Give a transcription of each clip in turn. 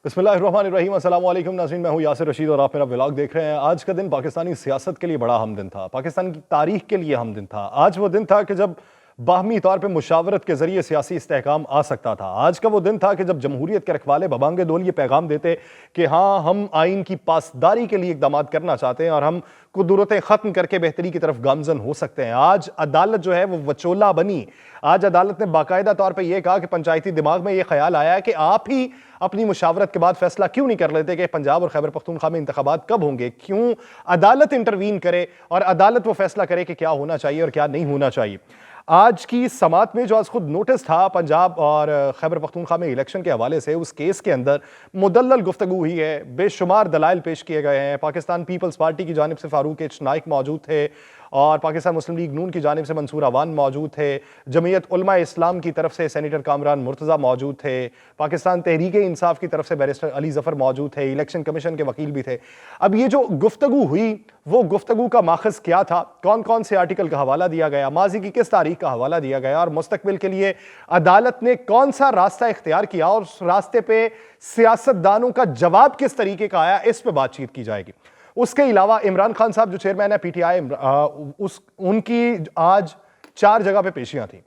बिस्मिल्लाहिर्रहमानिर्रहीम। अस्सलाम वालेकुम नाज़रीन, मैं हूं यासिर रशीद और आप मेरा व्लॉग देख रहे हैं। आज का दिन पाकिस्तानी सियासत के लिए बड़ा अहम दिन था, पाकिस्तान की तारीख के लिए अहम दिन था। आज वो दिन था कि जब बाहमी तौर पर मुशावरत के जरिए सियासी इस्तेहकाम आ सकता था। आज का वो दिन था कि जब जमहूरियत के रखवाले बबांगे दोल ये पैगाम देते कि हाँ, हम आइन की पासदारी के लिए इकदाम करना चाहते हैं और हम कुदरतें ख़त्म करके बेहतरी की तरफ गामजन हो सकते हैं। आज अदालत जो है वो वचोला बनी। आज अदालत ने बाकायदा तौर पर यह कहा कि पंचायती दिमाग में यह ख्याल आया कि आप ही अपनी मुशावरत के बाद फैसला क्यों नहीं कर लेते कि पंजाब और खैबर पख्तूनख्वा में इंतखाबात कब होंगे। क्यों अदालत इंटरवीन करे और अदालत वो फैसला करे कि क्या होना चाहिए और क्या नहीं होना चाहिए। आज की समात में जो आज खुद नोटिस था पंजाब और खैबर पख्तूनख्वा में इलेक्शन के हवाले से, उस केस के अंदर मुदल्लल गुफ्तगू हुई है, बेशुमार दलाइल पेश किए गए हैं। पाकिस्तान पीपल्स पार्टी की जानिब से फारूक एच नाइक मौजूद थे और पाकिस्तान मुस्लिम लीग नून की जानिब से मंसूर अवान मौजूद थे। जमीयत उलमा इस्लाम की तरफ से सेनेटर कामरान मुर्तज़ा मौजूद थे। पाकिस्तान तहरीक इंसाफ की तरफ से बैरिस्टर अली जफर मौजूद थे। इलेक्शन कमीशन के वकील भी थे। अब ये जो गुफ्तगू हुई, वो गुफ्तगू का माखज़ क्या था, कौन कौन से आर्टिकल का हवाला दिया गया, माजी की किस तारीख का हवाला दिया गया और मुस्तकबिल के लिए अदालत ने कौन सा रास्ता इख्तियार किया और उस रास्ते पे सियासतदानों का जवाब किस तरीके का आया, इस पर बातचीत की जाएगी। उसके अलावा इमरान खान साहब जो चेयरमैन है पीटीआई, उनकी आज 4 जगह पे पेशियां थी।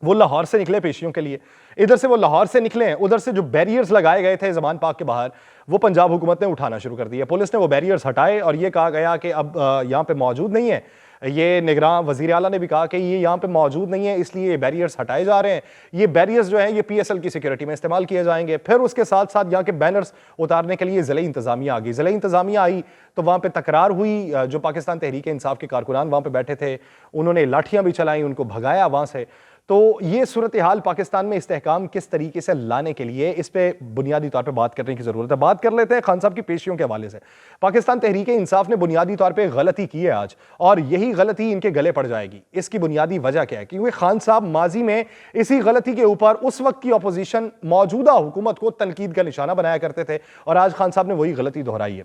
वो लाहौर से निकले पेशियों के लिए, इधर से वो लाहौर से निकले हैं, उधर से जो बैरियर्स लगाए गए थे जमान पाक के बाहर, वो पंजाब हुकूमत ने उठाना शुरू कर दिया। पुलिस ने वो बैरियर्स हटाए और ये कहा गया कि अब यहाँ पे मौजूद नहीं है। ये निगरान वजीर आला ने भी कहा कि ये यहाँ पे मौजूद नहीं है, इसलिए ये बैरियर्स हटाए जा रहे हैं। ये बैरियर्स जो हैं ये पीएसएल की सिक्योरिटी में इस्तेमाल किए जाएंगे। फिर उसके साथ साथ यहाँ के बैनर्स उतारने के लिए ज़िले इंतजामिया आ गई। ज़िले इंतजामिया आई तो वहाँ पे तकरार हुई। जो पाकिस्तान तहरीक इंसाफ के कारकुनान वहाँ पे बैठे थे, उन्होंने लाठियाँ भी चलाई, उनको भगाया वहाँ से। तो ये सूरत हाल पाकिस्तान में इस्तेहकाम किस तरीके से लाने के लिए, इस पे बुनियादी तौर पे बात करने की जरूरत है। बात कर लेते हैं खान साहब की पेशियों के हवाले से। पाकिस्तान तहरीक इंसाफ ने बुनियादी तौर पे गलती की है आज, और यही गलती इनके गले पड़ जाएगी। इसकी बुनियादी वजह क्या है? क्योंकि खान साहब माजी में इसी गलती के ऊपर उस वक्त की अपोजिशन मौजूदा हुकूमत को तनकीद का निशाना बनाया करते थे, और आज खान साहब ने वही गलती दोहराई है।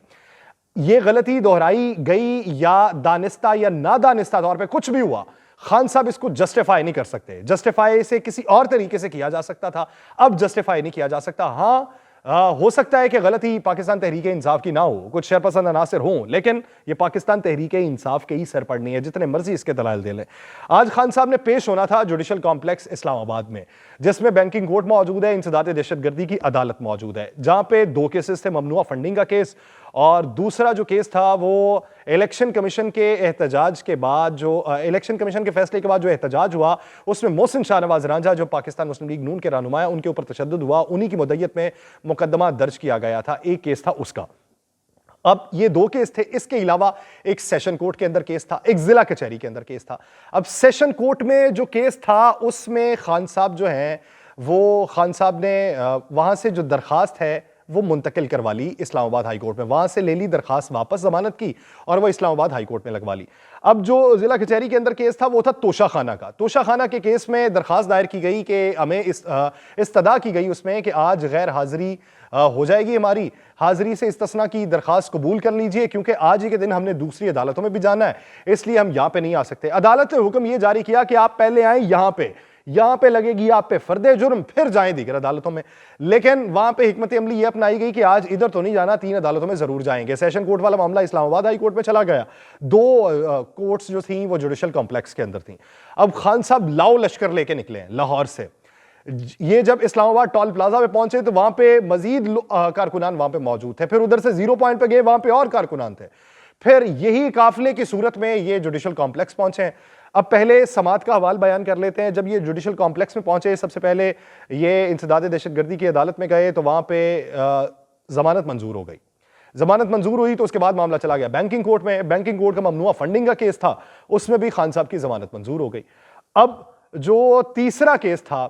ये गलती दोहराई गई या दानिस्ता या नादानिस्ता तौर पर कुछ भी हुआ, खान साहब इसको जस्टिफाई नहीं कर सकते। जस्टिफाई से किसी और तरीके से किया जा सकता था, अब जस्टिफाई नहीं किया जा सकता। हो सकता है कि गलती पाकिस्तान तहरीक इंसाफ की ना हो, कुछ शरपसंद अनासिर हों, लेकिन ये पाकिस्तान तहरीक इंसाफ के ही सर पड़नी है, जितने मर्जी इसके दलाइल दे लें। आज खान साहब ने पेश होना था जुडिशल कॉम्प्लेक्स इस्लामाबाद में, जिसमें बैंकिंग कोर्ट मौजूद है, इंसदाद दहशतगर्दी की अदालत मौजूद है, जहां पे 2 केसेस थे, ममनुआ फंडिंग का केस और दूसरा जो केस था वो इलेक्शन कमीशन के एहतजाज के बाद, जो इलेक्शन कमीशन के फैसले के बाद जो एहतजाज हुआ, उसमें मोहसिन शाहनवाज रांझा जो पाकिस्तान मुस्लिम लीग नून के रहनुमा है, उनके ऊपर तशद्दुद हुआ, उन्हीं की मुद्दत में मुकदमा दर्ज किया गया था। एक केस था उसका। अब ये 2 केस थे, इसके अलावा एक सेशन कोर्ट के अंदर केस था, एक जिला कचहरी के अंदर केस था। अब सेशन कोर्ट में जो केस था उसमें खान साहब जो हैं, वो खान साहब ने वहां से जो दरखास्त है वो मुंतकिल करवा ली इस्लामाबाद हाई कोर्ट में, वहां से ले ली दरखास्त वापस जमानत की और वो इस्लामाबाद हाई कोर्ट में लगवा ली। अब जो जिला कचहरी के अंदर केस था वो था तोशा खाना का। तोशा खाना के केस में दरखास्त दायर की गई कि हमें इस्तदा की गई उसमें कि आज गैर हाजिरी हो जाएगी, हमारी हाजिरी से इस्तिस्ना की दरखास्त कबूल कर लीजिए, क्योंकि आज ही के दिन हमने दूसरी अदालतों में भी जाना है, इसलिए हम यहाँ पे नहीं आ सकते। अदालत ने हुक्म यह जारी किया कि आप पहले आए यहाँ पे लगेगी आप पे फर्दे जुर्म, फिर जाएं दीगर अदालतों में। लेकिन वहां पे हिकमत अमली ये अपनाई गई कि आज इधर तो नहीं जाना, 3 अदालतों में जरूर जाएंगे। सेशन कोर्ट वाला मामला इस्लामाबाद हाई कोर्ट में चला गया। 2 कोर्ट्स जो थी वो जुडिशल कॉम्प्लेक्स के अंदर थी। अब खान साहब लाओ लश्कर लेके निकले हैं लाहौर से। ये जब इस्लामाबाद टॉल प्लाजा पे पहुंचे तो वहां पे मजीद कारकुनान वहां पे मौजूद थे, फिर उधर से 0 पॉइंट पे गए, वहां पे और कारकुनान थे, फिर यही काफिले की सूरत में ये जुडिशल कॉम्प्लेक्स पहुंचे। अब पहले समात का हवाल बयान कर लेते हैं। जब ये जुडिशल कॉम्प्लेक्स में पहुंचे, सबसे पहले ये इंसदाद दहशतगर्दी की अदालत में गए तो वहां पे जमानत मंजूर हो गई। जमानत मंजूर हुई तो उसके बाद मामला चला गया बैंकिंग कोर्ट में। बैंकिंग कोर्ट का ममनुआ फंडिंग का केस था, उसमें भी खान साहब की जमानत मंजूर हो गई। अब जो तीसरा केस था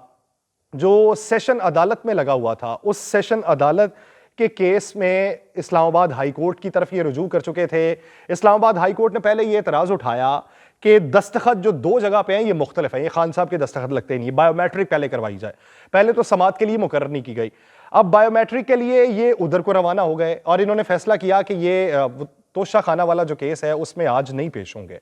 जो सेशन अदालत में लगा हुआ था, उस सेशन अदालत के केस में इस्लामाबाद हाई कोर्ट की तरफ ये रुजू कर चुके थे। इस्लामाबाद हाई कोर्ट ने पहले ये एतराज उठाया कि दस्तखत जो 2 जगह पे हैं ये मुख्तलिफ है, ये खान साहब के दस्तखत लगते नहीं, बायोमेट्रिक पहले करवाई जाए। पहले तो समात के लिए मुकर्रर नहीं की गई, अब बायोमेट्रिक के लिए ये उधर को रवाना हो गए और इन्होंने फैसला किया कि ये तोशा खाना वाला जो केस है उसमें आज नहीं पेश होंगे।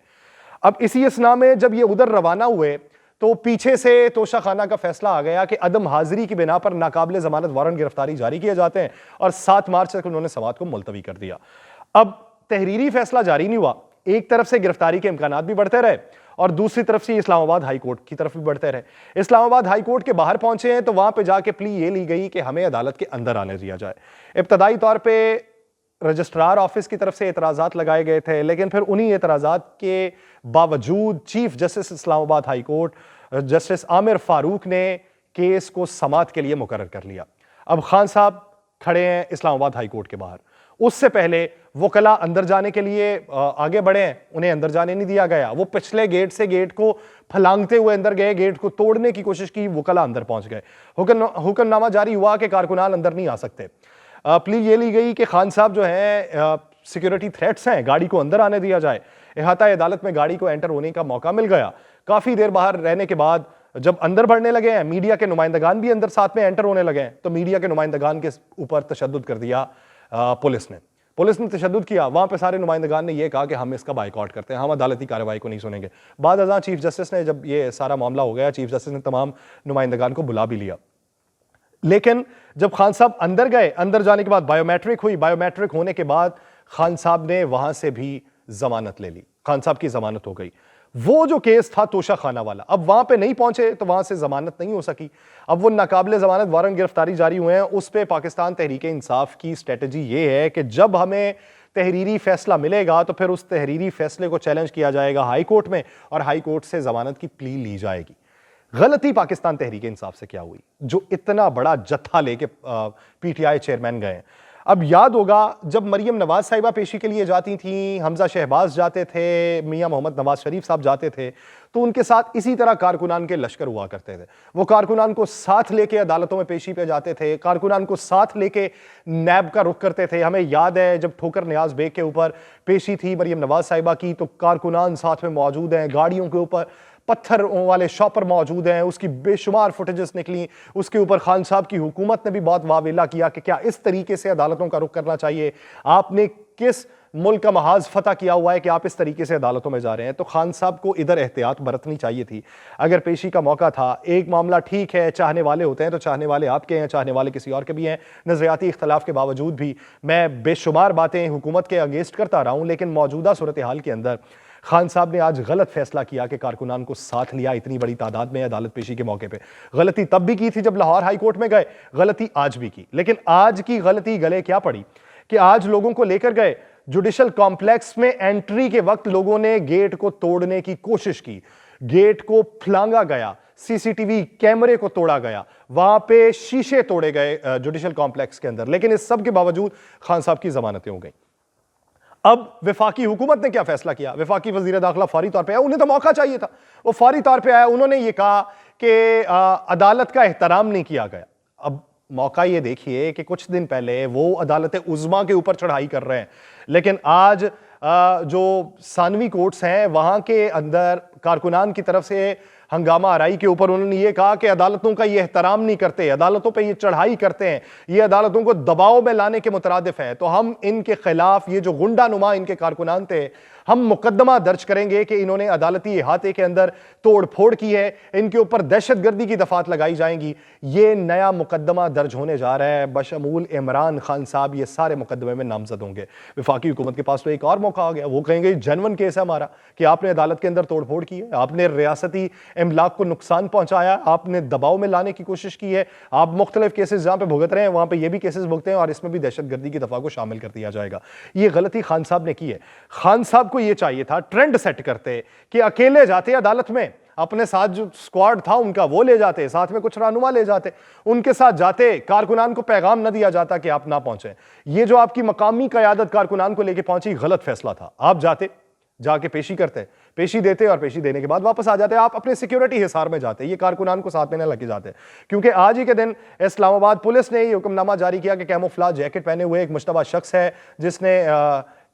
अब इसी असना में जब ये उधर रवाना हुए तो पीछे से तोशाखाना का फैसला आ गया कि अदम हाजिरी की बिना पर नाकाबिले जमानत वारंट गिरफ्तारी जारी किए जाते हैं और 7 मार्च तक उन्होंने समाअत को मुलतवी कर दिया। अब तहरीरी फैसला जारी नहीं हुआ, एक तरफ से गिरफ्तारी के इम्कानात भी बढ़ते रहे और दूसरी तरफ से इस्लामाबाद हाई कोर्ट की तरफ भी बढ़ते रहे। इस्लामाबाद हाई कोर्ट के बाहर पहुंचे हैं तो वहां पे जाके प्ली ये ली गई कि हमें अदालत के अंदर आने दिया जाए। इब्तदाई तौर पे रजिस्ट्रार ऑफिस की तरफ से एतराजात लगाए गए थे, लेकिन फिर उन्हीं एतराजात के बावजूद chief justice Islamabad high court justice Aamir Farooq ने केस को समाअत के लिए मुकर्रर कर लिया। अब खान साहब खड़े हैं इस्लामाबाद हाई कोर्ट के बाहर। उससे पहले वकला अंदर जाने के लिए आगे बढ़े हैं, उन्हें अंदर जाने नहीं दिया गया। वो पिछले गेट से गेट को फलांगते हुए अंदर गए, गेट को तोड़ने की कोशिश की, वकला अंदर पहुंच गए। हुक्मनामा जारी हुआ कि कारकुनान अंदर नहीं आ सकते। प्ली ये ली गई कि खान साहब जो है सिक्योरिटी थ्रेट्स हैं, गाड़ी को अंदर आने दिया जाए। इहाता अदालत में गाड़ी को एंटर होने का मौका मिल गया। काफी देर बाहर रहने के बाद जब अंदर बढ़ने लगे हैं, मीडिया के नुमाइंदगान भी अंदर साथ में एंटर होने लगे हैं, तो मीडिया के नुमाइंदगान के ऊपर तशद्दुद कर दिया पुलिस ने तशद्दुद किया। वहां पे सारे नुमाइंदगान ने यह कहा कि हम इसका बाइकआउट करते हैं, हम अदालती कार्रवाई को नहीं सुनेंगे। बाद अज़ां चीफ जस्टिस ने, जब ये सारा मामला हो गया, चीफ जस्टिस ने तमाम नुमाइंदगान को बुला भी लिया। लेकिन जब खान साहब अंदर गए, अंदर जाने के बाद बायोमेट्रिक हुई, बायोमेट्रिक होने के बाद खान साहब ने वहां से भी जमानत ले ली, खान साहब की जमानत हो गई। वो जो केस था तोशाखाना वाला, अब वहां पे नहीं पहुंचे तो वहां से जमानत नहीं हो सकी। अब वो नाकाबिले जमानत वारंट गिरफ्तारी जारी हुए हैं। उस पे पाकिस्तान तहरीक इंसाफ की स्ट्रेटजी ये है कि जब हमें तहरीरी फैसला मिलेगा तो फिर उस तहरीरी फैसले को चैलेंज किया जाएगा हाई कोर्ट में और हाई कोर्ट से जमानत की प्ली ली जाएगी। गलती पाकिस्तान तहरीक इंसाफ से क्या हुई, जो इतना बड़ा जत्था लेके पीटीआई चेयरमैन गए। अब याद होगा जब मरियम नवाज साहिबा पेशी के लिए जाती थी, हमजा शहबाज जाते थे, मियां मोहम्मद नवाज शरीफ साहब जाते थे, तो उनके साथ इसी तरह कारकुनान के लश्कर हुआ करते थे। वो कारकुनान को साथ लेके अदालतों में पेशी पे जाते थे, कारकुनान को साथ लेके नैब का रुख करते थे। हमें याद है जब ठोकर नियाज बेग के ऊपर पेशी थी मरियम नवाज साहिबा की, तो कारकुनान साथ में मौजूद हैं, गाड़ियों के ऊपर पत्थर वाले शॉपर मौजूद हैं, उसकी बेशुमार फुटेजेस निकली। उसके ऊपर खान साहब की हुकूमत ने भी बहुत वावेला किया कि क्या इस तरीके से अदालतों का रुख करना चाहिए, आपने किस मुल्क का महाज फतह किया हुआ है कि आप इस तरीके से अदालतों में जा रहे हैं। तो खान साहब को इधर एहतियात बरतनी चाहिए थी। अगर पेशी का मौका था, एक मामला ठीक है, चाहने वाले होते हैं तो चाहने वाले आपके हैं, चाहने वाले किसी और के भी हैं। नजरियाती इख्तलाफ के बावजूद भी मैं बेशुमार बातें हुकूमत के अगेंस्ट करता रहा हूं, लेकिन मौजूदा सूरत हाल के अंदर खान साहब ने आज गलत फैसला किया कि कारकुनान को साथ लिया इतनी बड़ी तादाद में अदालत पेशी के मौके पे। गलती तब भी की थी जब लाहौर हाई कोर्ट में गए, गलती आज भी की, लेकिन आज की गलती गले क्या पड़ी कि आज लोगों को लेकर गए जुडिशल कॉम्प्लेक्स में, एंट्री के वक्त लोगों ने गेट को तोड़ने की कोशिश की, गेट को फलांगा गया, सीसीटीवी कैमरे को तोड़ा गया, वहां पे शीशे तोड़े गए जुडिशल कॉम्प्लेक्स के अंदर, लेकिन इस सब के बावजूद खान साहब की जमानतें हो गई। अब वफाकी हुकूमत ने क्या फैसला किया, वफाकी वजीर दाखिला फौरी तौर पे आया, उन्हें तो मौका चाहिए था, वो फौरी तौर पे आया, उन्होंने ये कहा कि अदालत का एहतराम नहीं किया गया। अब मौका ये देखिए कि कुछ दिन पहले वो अदालत उज़्मा के ऊपर चढ़ाई कर रहे हैं, लेकिन आज जो सानवी कोर्ट्स हैं वहां के अंदर कारकुनान की तरफ से हंगामा आराई के ऊपर उन्होंने ये कहा कि अदालतों का ये एहतराम नहीं करते, अदालतों पे ये चढ़ाई करते हैं, ये अदालतों को दबाव में लाने के मुतरादिफ है, तो हम इनके खिलाफ, ये जो गुंडा नुमा इनके कारकुनान थे, हम मुकदमा दर्ज करेंगे कि इन्होंने अदालती इहाते के अंदर तोड़ फोड़ की है, इनके ऊपर दहशतगर्दी की दफात लगाई जाएंगी। ये नया मुकदमा दर्ज होने जा रहा है, बशमूल इमरान खान साहब ये सारे मुकदमे में नामजद होंगे। वफाकी हुकूमत के पास तो एक और मौका आ गया, वो कहेंगे जेन्युइन केस है हमारा कि आपने अदालत के अंदर तोड़ फोड़ की है, आपने रियासती इमलाक को नुकसान पहुंचाया, आपने दबाव में लाने की कोशिश की है, आप मुख्तलिफ केसेस जहां पे भुगत रहे हैं वहां पे ये भी केसेस भुगते हैं और इसमें भी दहशतगर्दी की दफा को शामिल कर दिया जाएगा। ये गलती खान साहब ने की है। खान साहब को ये चाहिए था ट्रेंड सेट करते कि अकेले जाते अदालत में, अपने साथ जो स्क्वाड था उनका वो ले जाते, साथ में कुछ रहनुमा ले जाते, उनके साथ जाते, कारकुनान को पैगाम न दिया जाता कि आप ना पहुंचे। ये जो आपकी मकामी क़यादत कारकुनान को लेके पहुंची, गलत फैसला था। आप जाते, जाके पेशी करते, पेशी देते और पेशी देने के बाद वापस आ जाते, आप अपने सिक्योरिटी हिसार में जाते, ये कारकुनान को साथ में न लेके जाते। क्योंकि आज ही के दिन इस्लामाबाद पुलिस ने ये हुक्मनामा जारी किया कि कैमोफ्लेज जैकेट पहने हुए एक मुश्तबा शख्स है जिसने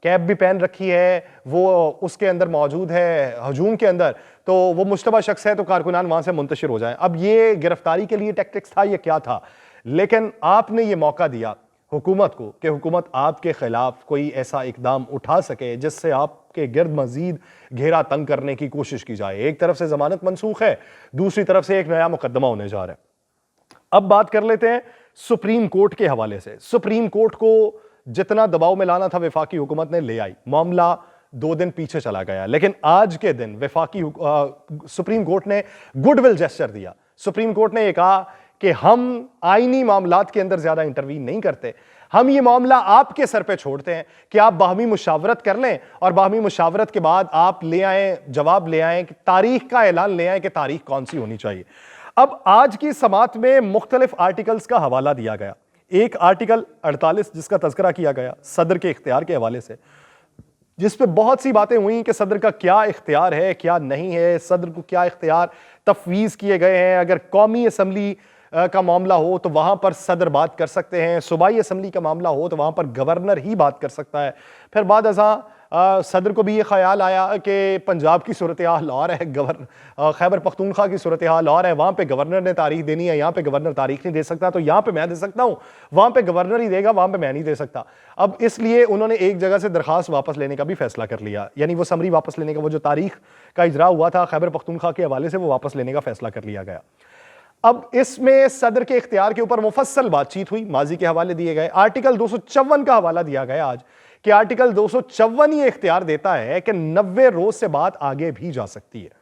कैप भी पहन रखी है, वो उसके अंदर मौजूद है हजूम के अंदर, तो वो मुश्तबा शख्स है, तो कारकुनान वहां से मुंतशिर हो जाए। अब ये गिरफ्तारी के लिए टैक्टिक्स था, ये क्या था? लेकिन आपने ये मौका दिया, हुकूमत को कि हुकूमत आपके खिलाफ कोई ऐसा इकदाम उठा सके जिससे आपके गिर्द मजीद घेरा तंग करने की कोशिश की जाए। एक तरफ से जमानत मनसूख है, दूसरी तरफ से एक नया मुकदमा होने जा रहा है। अब बात कर लेते हैं सुप्रीम कोर्ट के हवाले से। सुप्रीम कोर्ट को जितना दबाव में लाना था वफाकी हुकूमत ने ले आई, मामला 2 दिन पीछे चला गया। लेकिन आज के दिन सुप्रीम कोर्ट ने गुडविल जेस्चर दिया। सुप्रीम कोर्ट ने यह कहा कि हम आईनी मामलात के अंदर ज्यादा इंटरवीन नहीं करते, हम ये मामला आपके सर पे छोड़ते हैं कि आप बाहमी मुशावरत कर लें और बाहमी मुशावरत के बाद आप ले आए, जवाब ले आए, कि तारीख का ऐलान ले आए कि तारीख कौन सी होनी चाहिए। अब आज की समात में मुख्तलिफ आर्टिकल्स का हवाला दिया गया। एक आर्टिकल 48 जिसका तज़किरा किया गया सदर के इख्तियार के हवाले से, जिस पे बहुत सी बातें हुई कि सदर का क्या इख्तियार है, क्या नहीं है, सदर को क्या इख्तियार तफवीज़ किए गए हैं। अगर कौमी असम्बली का मामला हो तो वहां पर सदर बात कर सकते हैं, सूबाई असम्बली का मामला हो तो वहां पर गवर्नर ही बात कर सकता है। फिर बाद सदर को भी ये ख्याल आया कि पंजाब की सूरत हाल और है, खैबर पख्तूनख्वा की सूरत हाल और है, वहां पे गवर्नर ने तारीख देनी है, यहाँ पे गवर्नर तारीख नहीं दे सकता, तो यहाँ पे मैं दे सकता हूँ, वहां पे गवर्नर ही देगा, वहां पे मैं नहीं दे सकता। अब इसलिए उन्होंने एक जगह से दरखास्त वापस लेने का भी फैसला कर लिया, यानी वो समरी वापस लेने का, वो जो तारीख का इजरा हुआ था खैबर पख्तूनख्वा के हवाले से, वो वापस लेने का फैसला कर लिया गया। अब इसमें सदर के इख्तियार के ऊपर मुफस्सल बातचीत हुई, माजी के हवाले दिए गए। आर्टिकल 254 का हवाला दिया गया आज कि आर्टिकल 254 ये इख्तियार देता है कि 90 रोज से बात आगे भी जा सकती है।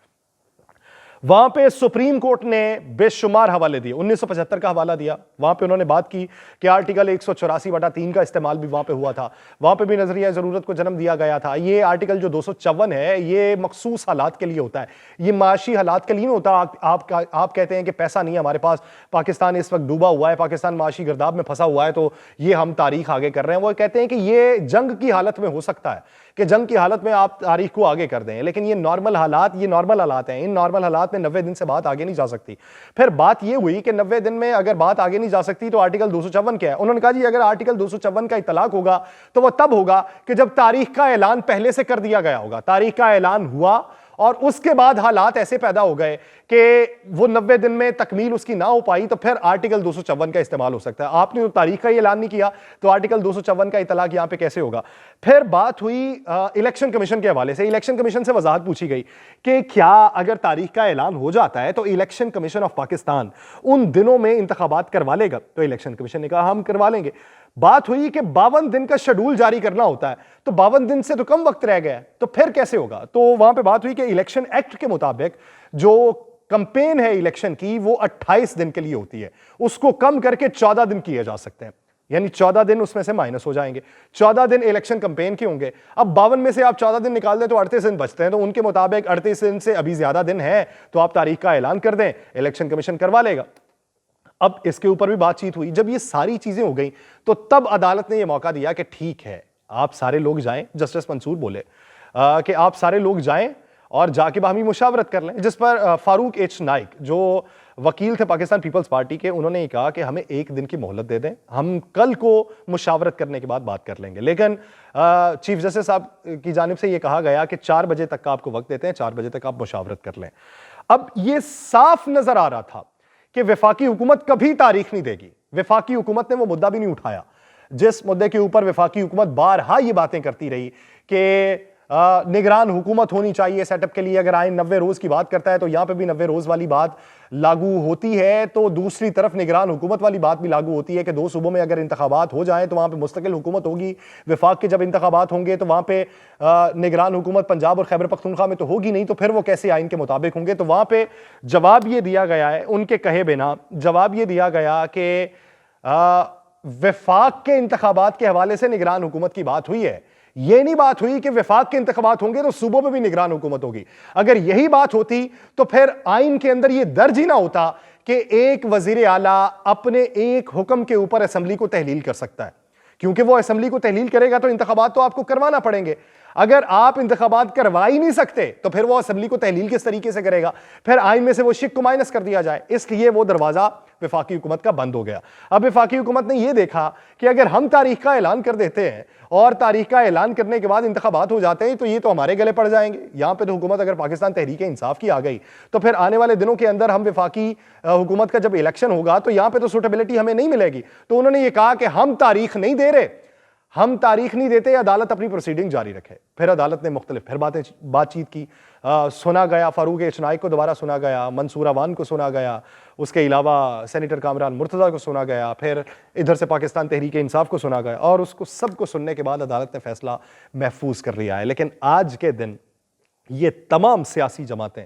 वहां पे सुप्रीम कोर्ट ने बेशुमार हवाले दिए, 1975 का हवाला दिया, वहां पे उन्होंने बात की कि आर्टिकल 184/3 का इस्तेमाल भी वहां पे हुआ था, वहां पे भी नजरिया जरूरत को जन्म दिया गया था। ये आर्टिकल जो 254 है ये मखसूस हालात के लिए होता है, ये माशी हालात के लिए नहीं होता। आप कहते हैं कि पैसा नहीं है हमारे पास, पाकिस्तान इस वक्त डूबा हुआ है, पाकिस्तान माशी गिरदाब में फंसा हुआ है, तो ये हम तारीख आगे कर रहे हैं। वो कहते हैं कि ये जंग की हालत में हो सकता है कि जंग की हालत में आप तारीख को आगे कर दें, लेकिन ये नॉर्मल हालात हैं। इन नॉर्मल हालात में 90 दिन से बात आगे नहीं जा सकती। फिर बात ये हुई कि 90 दिन में अगर बात आगे नहीं जा सकती तो आर्टिकल 254 क्या है। उन्होंने कहा जी अगर आर्टिकल 254 का इतलाक होगा तो वह तब होगा कि जब तारीख का ऐलान पहले से कर दिया गया होगा, तारीख का ऐलान हुआ और उसके बाद हालात ऐसे पैदा हो गए कि वो 90 दिन में तकमील उसकी ना हो पाई, तो फिर आर्टिकल 254 का इस्तेमाल हो सकता है। आपने तो तारीख का ही ऐलान नहीं किया तो आर्टिकल 254 का इतलाक यहां पे कैसे होगा। फिर बात हुई इलेक्शन कमीशन के हवाले से। इलेक्शन कमीशन से वजाहत पूछी गई कि क्या अगर तारीख का ऐलान हो जाता है तो इलेक्शन कमीशन ऑफ पाकिस्तान उन दिनों में इंतखाबात करवा लेगा, तो इलेक्शन कमीशन ने कहा हम करवा लेंगे। बात हुई कि 52 दिन का शेड्यूल जारी करना होता है, तो 52 दिन से तो कम वक्त रह गया, तो फिर कैसे होगा। तो वहां पे बात हुई कि इलेक्शन एक्ट के मुताबिक जो कैंपेन है इलेक्शन की वो 28 दिन के लिए होती है, उसको कम करके 14 दिन किए जा सकते हैं, यानी 14 दिन उसमें से माइनस हो जाएंगे। 14 दिन इलेक्शन कैंपेन के होंगे। अब 52 में से आप 14 दिन निकाल दें तो 38 दिन बचते हैं, तो उनके मुताबिक 38 दिन से अभी ज्यादा दिन है तो आप तारीख का ऐलान कर दें, इलेक्शन कमीशन करवा लेगा। अब इसके ऊपर भी बातचीत हुई। जब ये सारी चीजें हो गई तो तब अदालत ने यह मौका दिया कि ठीक है आप सारे लोग जाएं, जस्टिस मंसूर बोले कि आप सारे लोग जाएं और जाके बाहमी मुशावरत कर लें, जिस पर फारूक एच नाइक जो वकील थे पाकिस्तान पीपल्स पार्टी के, उन्होंने कहा कि हमें 1 दिन की मोहलत दे दें, हम कल को मुशावरत करने के बाद बात कर लेंगे। लेकिन चीफ जस्टिस साहब की जानिब से यह कहा गया कि 4 बजे तक का आपको वक्त देते हैं, 4 बजे तक आप मुशावरत कर लें। अब यह साफ नजर आ रहा था कि वफाकी हुकूमत कभी तारीख नहीं देगी। वफाकी हुकूमत ने वो मुद्दा भी नहीं उठाया जिस मुद्दे के ऊपर वफाकी हुकूमत बारहा ये बातें करती रही कि निगरान हुकूमत होनी चाहिए सेटअप के लिए। अगर आइन 90 रोज की बात करता है तो यहां पे भी 90 रोज वाली बात लागू होती है, तो दूसरी तरफ निगरान हुकूमत वाली बात भी लागू होती है कि 2 सूबों में अगर इंतखाबात हो जाए तो वहां पे मुस्तकिल हुकूमत होगी। वफाक के जब इंतखाबात होंगे तो वहां पे निगरान हुकूमत पंजाब और खैबर पख्तूनख्वा में तो होगी नहीं, तो फिर वो कैसे आइन के मुताबिक होंगे। तो वहां पे जवाब ये दिया गया है, उनके कहे बिना जवाब ये दिया गया कि वफाक के इंतखाबात के हवाले से निगरान हुकूमत की बात हुई है। यह नहीं बात हुई कि वफाक के इंतखाबात होंगे तो सूबों में भी निगरान हुकूमत होगी। अगर यही बात होती तो फिर आइन के अंदर यह दर्ज ही ना होता कि एक वजीर आला अपने एक हुक्म के ऊपर असेंबली को तहलील कर सकता है, क्योंकि वो असेंबली को तहलील करेगा तो इंतखाबात तो आपको करवाना पड़ेंगे। अगर आप इंतखाबात करवा ही नहीं सकते तो फिर वो असेंबली को तहलील किस तरीके से करेगा। फिर आइन में से वो शिक को माइनस कर दिया जाए, इसलिए वो दरवाजा वफाकी हुकूमत का बंद हो गया। अब वफाकी हुकूमत ने यह देखा कि अगर हम तारीख का ऐलान कर देते हैं और तारीख का ऐलान करने के बाद इंतखाबात हो जाते हैं तो ये तो हमारे गले पड़ जाएंगे। यहां पे तो हुकूमत अगर पाकिस्तान तहरीक इंसाफ की आ गई तो फिर आने वाले दिनों के अंदर हम वफाकी हुकूमत का जब इलेक्शन होगा तो यहां पे तो सूटेबिलिटी हमें नहीं मिलेगी। तो उन्होंने ये कहा कि हम तारीख नहीं दे रहे, हम तारीख नहीं देते, अदालत अपनी प्रोसीडिंग जारी रखे। फिर अदालत ने मुख्तलिफ फिर बातचीत की, सुना गया, फारूक इचनाई को दोबारा सुना गया, मंसूर अवान को सुना गया, उसके अलावा सेनेटर कामरान मुर्तज़ा को सुना गया, फिर इधर से पाकिस्तान तहरीक इंसाफ को सुना गया और उसको सबको सुनने के बाद अदालत ने फैसला महफूज कर लिया है। लेकिन आज के दिन ये तमाम सियासी जमातें,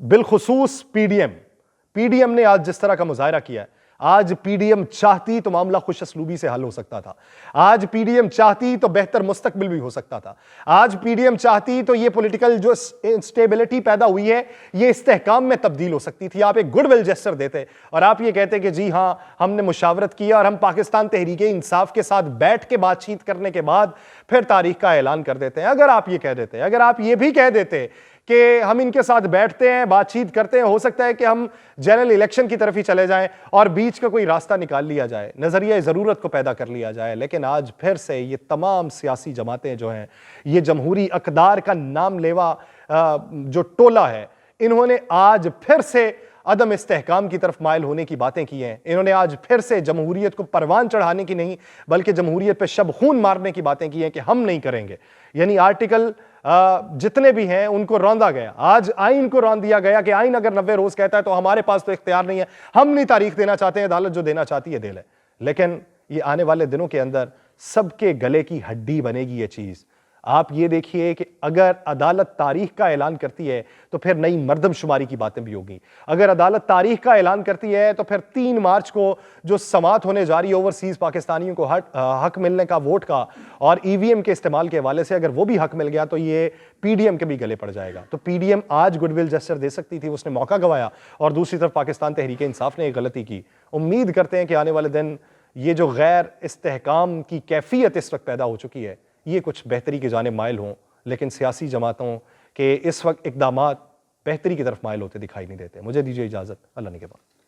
बिलखुसूस पीडीएम ने आज जिस तरह का मुजाहरा किया है, आज पीडीएम चाहती तो मामला खुश असलूबी से हल हो सकता था। आज पीडीएम चाहती तो बेहतर मुस्तकबिल भी हो सकता था। आज पीडीएम चाहती तो ये पॉलिटिकल जो स्टेबिलिटी पैदा हुई है ये इस्तेहकाम में तब्दील हो सकती थी। आप एक गुडविल जेस्चर देते और आप ये कहते कि जी हां हमने मुशावरत किया और हम पाकिस्तान तहरीक इंसाफ के साथ बैठ के बातचीत करने के बाद फिर तारीख का ऐलान कर देते हैं। अगर आप ये कह देते, अगर आप ये भी कह देते कि हम इनके साथ बैठते हैं, बातचीत करते हैं, हो सकता है कि हम जनरल इलेक्शन की तरफ ही चले जाएं और बीच का कोई रास्ता निकाल लिया जाए, नजरिया ज़रूरत को पैदा कर लिया जाए। लेकिन आज फिर से ये तमाम सियासी जमातें जो हैं, ये जमहूरी अक़दार का नाम लेवा जो टोला है, इन्होंने आज फिर से अदम इस्तेहकाम की तरफ माइल होने की बातें की हैं। इन्होंने आज फिर से जमहूरियत को परवान चढ़ाने की नहीं बल्कि जमहूरियत पे शब खून मारने की बातें की हैं कि हम नहीं करेंगे। यानी आर्टिकल जितने भी हैं उनको रौंदा गया। आज आइन को रौंद दिया गया कि आइन अगर 90 रोज कहता है तो हमारे पास तो इख्तियार नहीं है, हम नहीं तारीख देना चाहते हैं, अदालत जो देना चाहती है दे ले। लेकिन ये आने वाले दिनों के अंदर सबके गले की हड्डी बनेगी ये चीज। आप ये देखिए कि अगर अदालत तारीख का ऐलान करती है तो फिर नई मर्दमशुमारी की बातें भी होगी। अगर अदालत तारीख का ऐलान करती है तो फिर 3 मार्च को जो समात होने जा रही है ओवरसीज पाकिस्तानियों को हक मिलने का वोट का और ईवीएम के इस्तेमाल के हवाले से, अगर वो भी हक मिल गया तो ये पीडीएम के भी गले पड़ जाएगा। तो पीडीएम आज गुडविल जेस्चर दे सकती थी, उसने मौका गंवाया और दूसरी तरफ पाकिस्तान तहरीक इंसाफ ने एक गलती की। उम्मीद करते हैं कि आने वाले दिन ये जो गैर इस्तेहकाम की कैफियत इस वक्त पैदा हो चुकी है ये कुछ बेहतरी की जानिब माइल हों। लेकिन सियासी जमातों के इस वक्त इकदामात बेहतरी की तरफ माइल होते दिखाई नहीं देते। मुझे दीजिए इजाज़त, अल्लाह ने के बाद।